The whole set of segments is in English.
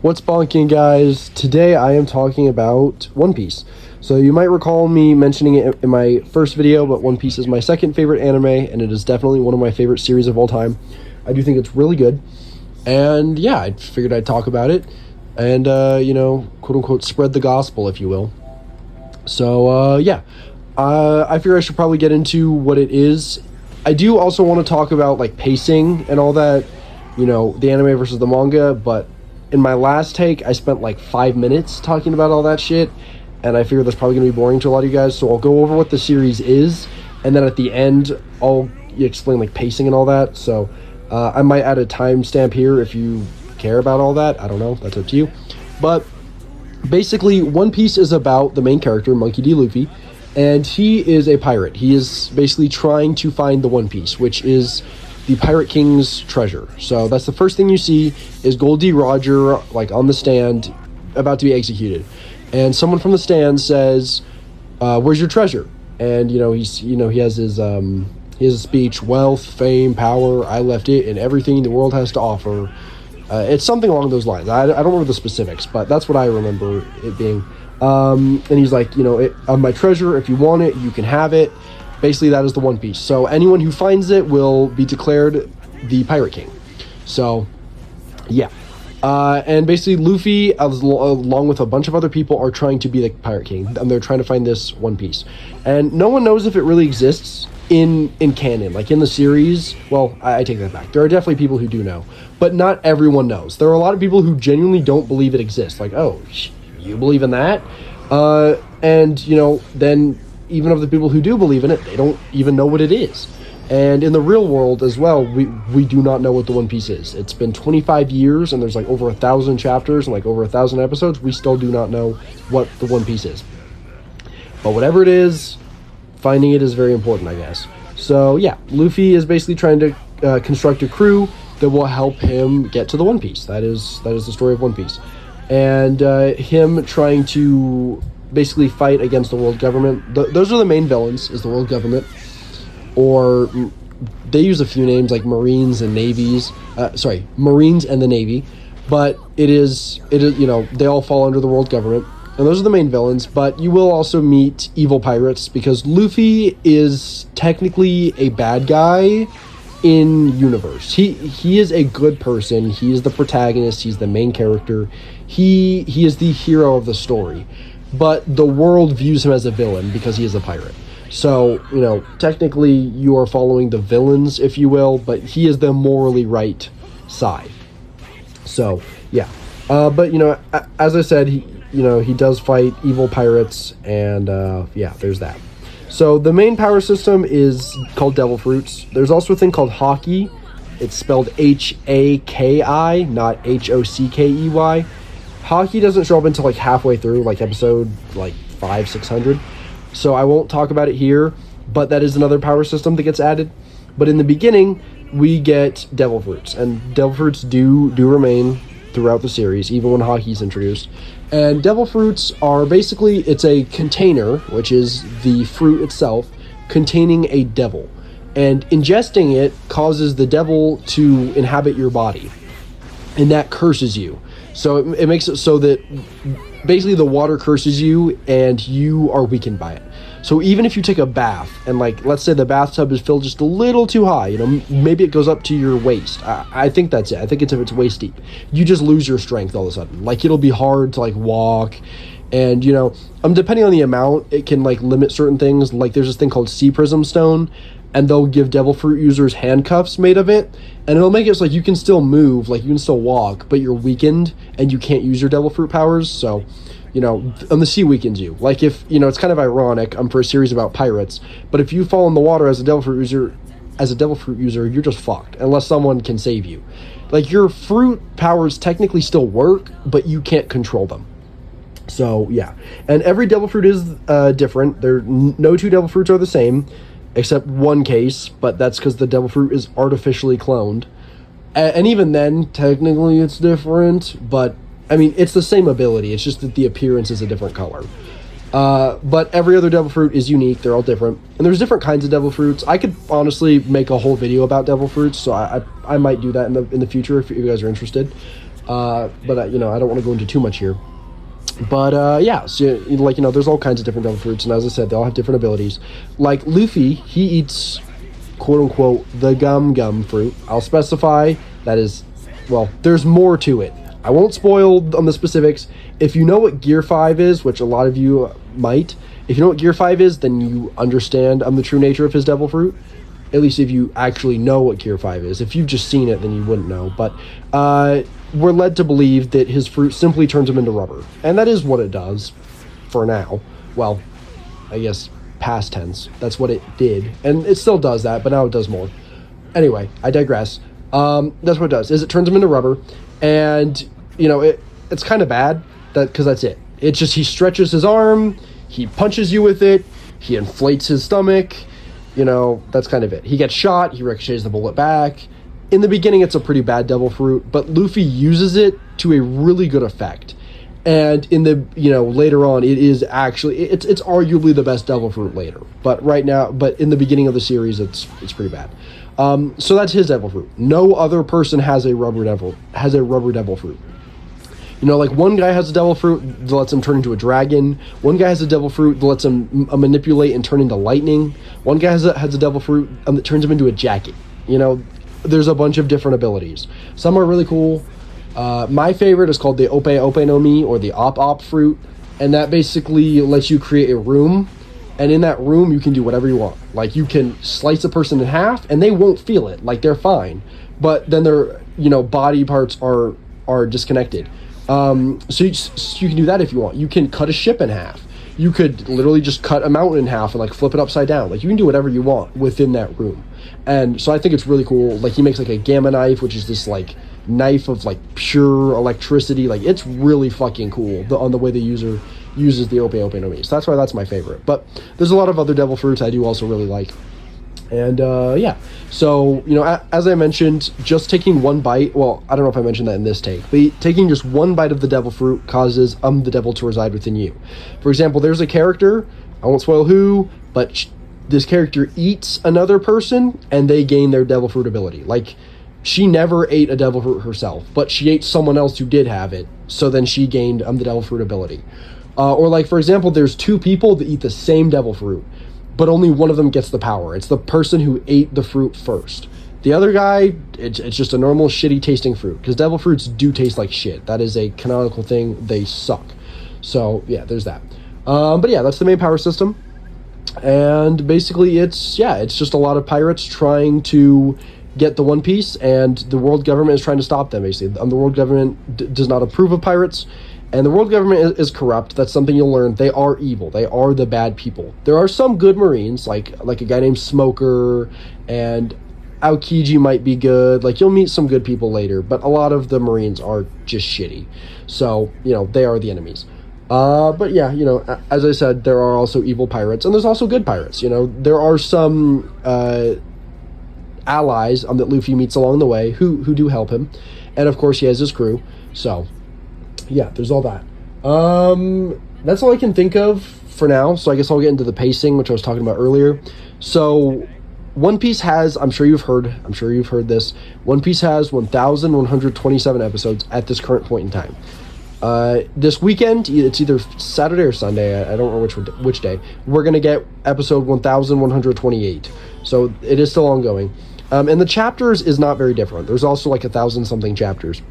What's bonking, guys? Today I am talking about One Piece. So you might recall me mentioning it in my first video, but One Piece is my second favorite anime, and it is definitely one of my favorite series of all time. I do think it's really good, and yeah, I figured I'd talk about it, and quote-unquote spread the gospel, if you will. So I figure I should probably get into what it is. I do also want to talk about like pacing and all that, the anime versus the manga, but in my last take, I spent like 5 minutes talking about all that shit, and I figured that's probably going to be boring to a lot of you guys, so I'll go over what the series is, and then at the end, I'll explain like pacing and all that. So I might add a timestamp here if you care about all that. I don't know, that's up to you. But basically, One Piece is about the main character, Monkey D. Luffy, and he is a pirate. He is basically trying to find the One Piece, which is the Pirate King's treasure. So that's the first thing you see is Goldie Roger like on the stand about to be executed, and someone from the stand says, where's your treasure? And he has his speech, wealth, fame, power, I left it and everything the world has to offer. It's something along those lines. I don't remember the specifics, but that's what I remember it being. And he's like, my treasure, if you want it, you can have it. Basically, that is the One Piece. So anyone who finds it will be declared the Pirate King. So, yeah. And basically, Luffy, along with a bunch of other people, are trying to be the Pirate King. And they're trying to find this One Piece. And no one knows if it really exists in canon. Like, in the series, well, I take that back. There are definitely people who do know. But not everyone knows. There are a lot of people who genuinely don't believe it exists. Like, oh, you believe in that? And, then even of the people who do believe in it, they don't even know what it is. And in the real world as well, we do not know what the One Piece is. It's been 25 years, and there's like over 1,000 chapters and like over 1,000 episodes. We still do not know what the One Piece is. But whatever it is, finding it is very important, I guess. So yeah, Luffy is basically trying to construct a crew that will help him get to the One Piece. That is the story of One Piece. And him trying to basically fight against the world government. Those are the main villains, is the world government. Or they use a few names like Marines and Navies. Marines and the Navy. But it is they all fall under the world government. And those are the main villains. But you will also meet evil pirates, because Luffy is technically a bad guy in universe. He is a good person. He is the protagonist. He's the main character. He is the hero of the story. But the world views him as a villain because he is a pirate. So, technically you are following the villains, if you will, but he is the morally right side. So, yeah. But, as I said, he does fight evil pirates, and, there's that. So, the main power system is called Devil Fruits. There's also a thing called Haki. It's spelled H-A-K-I, not H-O-C-K-E-Y. Haki doesn't show up until like halfway through, like episode like 500-600. So I won't talk about it here, but that is another power system that gets added. But in the beginning, we get Devil Fruits, and Devil Fruits do remain throughout the series, even when Haki's introduced. And Devil Fruits are basically, it's a container, which is the fruit itself, containing a devil. And ingesting it causes the devil to inhabit your body, and that curses you. So it makes it so that basically the water curses you and you are weakened by it. So even if you take a bath and like, let's say the bathtub is filled just a little too high, maybe it goes up to your waist. I think that's it. I think it's waist deep. You just lose your strength all of a sudden. Like, it'll be hard to like walk, and depending on the amount, it can like limit certain things. Like, there's this thing called Sea Prism Stone, and they'll give Devil Fruit users handcuffs made of it, and it'll make it so like you can still move, like you can still walk, but you're weakened and you can't use your Devil Fruit powers. So, and the sea weakens you. Like, if it's kind of ironic. I'm for a series about pirates, but if you fall in the water as a Devil Fruit user, you're just fucked unless someone can save you. Like, your fruit powers technically still work, but you can't control them. So yeah, and every Devil Fruit is different. No two Devil Fruits are the same, except one case, but that's because the Devil Fruit is artificially cloned. And even then, technically it's different, but, it's the same ability, it's just that the appearance is a different color. But every other Devil Fruit is unique, they're all different. And there's different kinds of Devil Fruits. I could honestly make a whole video about Devil Fruits, so I might do that in the future if you guys are interested. But I don't want to go into too much here. But yeah, so there's all kinds of different devil fruits, and as I said, they all have different abilities. Like Luffy, he eats quote unquote the gum fruit. I'll specify that is, well, there's more to it. I won't spoil on the specifics. If you know what Gear 5 is, which a lot of you might, if you know what Gear 5 is, then you understand the true nature of his devil fruit. At least if you actually know what Gear 5 is. If you've just seen it, then you wouldn't know. But we're led to believe that his fruit simply turns him into rubber. And that is what it does for now. Well, I guess past tense. That's what it did. And it still does that, but now it does more. Anyway, I digress. That's what it does, is it turns him into rubber. And, it's kind of bad because that's it. It's just he stretches his arm, he punches you with it, he inflates his stomach. That's kind of it. He gets shot, he ricochets the bullet back. In the beginning, it's a pretty bad devil fruit, but Luffy uses it to a really good effect. And in the, later on, it is actually, it's arguably the best devil fruit later. But in the beginning of the series, it's pretty bad. So that's his devil fruit. No other person has a rubber devil fruit. Like one guy has a devil fruit that lets him turn into a dragon. One guy has a devil fruit that lets him manipulate and turn into lightning. One guy has a devil fruit that turns him into a jacket. There's a bunch of different abilities. Some are really cool. My favorite is called the Ope Ope no Mi, or the Op fruit. And that basically lets you create a room. And in that room, you can do whatever you want. Like, you can slice a person in half, and they won't feel it. Like, they're fine. But then their, body parts are disconnected. So you can do that if you want. You can cut a ship in half. You could literally just cut a mountain in half and flip it upside down. You can do whatever you want within that room. And so I think it's really cool. He makes a gamma knife, which is this knife of pure electricity. It's really fucking cool on the way the user uses the Ope Ope no Mi. So that's why that's my favorite. But there's a lot of other devil fruits I do also really like. And yeah, so as I mentioned, just taking one bite, well, I don't know if I mentioned that in this take, but taking just one bite of the devil fruit causes the devil to reside within you. For example, there's a character, I won't spoil who, but this character eats another person and they gain their devil fruit ability. She never ate a devil fruit herself, but she ate someone else who did have it, so then she gained the devil fruit ability. Or for example, there's two people that eat the same devil fruit, but only one of them gets the power. It's the person who ate the fruit first. The other guy, it's just a normal shitty tasting fruit, because devil fruits do taste like shit. That is a canonical thing. They suck. So yeah, there's that. But yeah, that's the main power system. And basically it's just a lot of pirates trying to get the One Piece, and the world government is trying to stop them, basically. The world government does not approve of pirates. And the world government is corrupt. That's something you'll learn. They are evil. They are the bad people. There are some good Marines, like a guy named Smoker, and Aokiji might be good. You'll meet some good people later, but a lot of the Marines are just shitty. So, they are the enemies. But yeah, as I said, there are also evil pirates, and there's also good pirates. There are some allies that Luffy meets along the way who do help him. And of course, he has his crew. So yeah, there's all that. That's all I can think of for now. So I guess I'll get into the pacing, which I was talking about earlier. So One Piece has, I'm sure you've heard this, One Piece has 1,127 episodes at this current point in time. This weekend, it's either Saturday or Sunday, I don't know which day, we're going to get episode 1,128. So it is still ongoing. And the chapters is not very different. There's also 1,000 something chapters.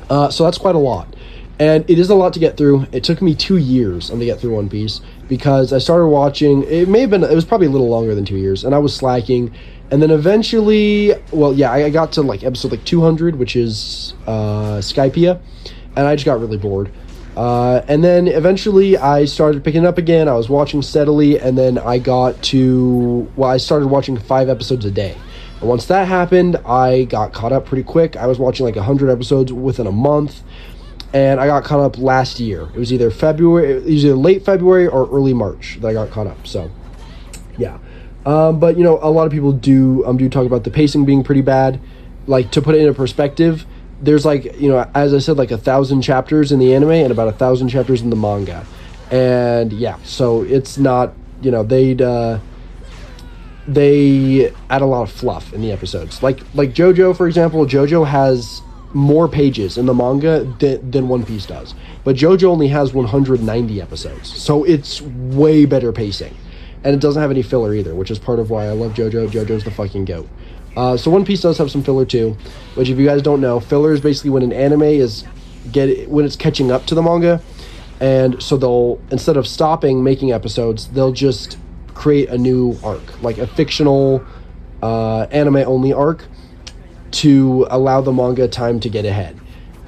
So that's quite a lot. And it is a lot to get through. It took me 2 years to get through One Piece, because I started watching, it was probably a little longer than 2 years, and I was slacking. And then eventually, I got to episode 200, which is Skypiea, and I just got really bored. And then eventually I started picking it up again. I was watching steadily, and then I started watching 5 episodes a day. And once that happened, I got caught up pretty quick. I was watching 100 episodes within a month. And I got caught up last year. It was either late February or early March that I got caught up. So, yeah. But a lot of people do talk about the pacing being pretty bad. To put it into perspective, there's as I said, 1,000 chapters in the anime and about 1,000 chapters in the manga. And yeah, so it's not, they add a lot of fluff in the episodes. Like JoJo, for example. JoJo has more pages in the manga than One Piece does. But JoJo only has 190 episodes, so it's way better pacing. And it doesn't have any filler either, which is part of why I love JoJo. JoJo's the fucking GOAT. So One Piece does have some filler too, which if you guys don't know, filler is basically when an anime when it's catching up to the manga, and so they'll, instead of stopping making episodes, they'll just create a new arc, like a fictional anime only arc, to allow the manga time to get ahead.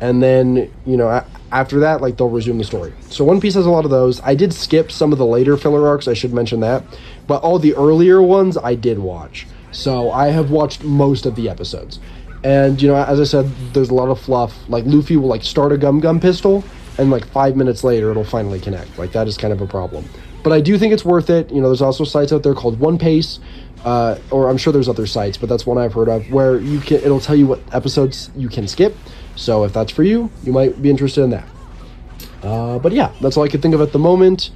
And then, you know, after that, like, they'll resume the story. So One Piece has a lot of those. I did skip some of the later filler arcs, I should mention that, but all the earlier ones I did watch. So I have watched most of the episodes. And, you know, as I said, there's a lot of fluff. Like, Luffy will, like, start a gum pistol, and, like, 5 minutes later, it'll finally connect. Like, that is kind of a problem. But I do think it's worth it. You know, there's also sites out there called One Piece, or I'm sure there's other sites, but that's one I've heard of, where it'll tell you what episodes you can skip. So if that's for you, you might be interested in that. But yeah, that's all I can think of at the moment.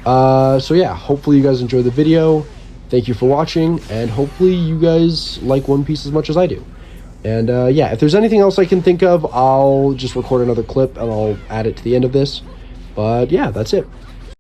So yeah, hopefully you guys enjoyed the video. Thank you for watching, and hopefully you guys like One Piece as much as I do. And yeah, if there's anything else I can think of, I'll just record another clip and I'll add it to the end of this. But yeah, that's it.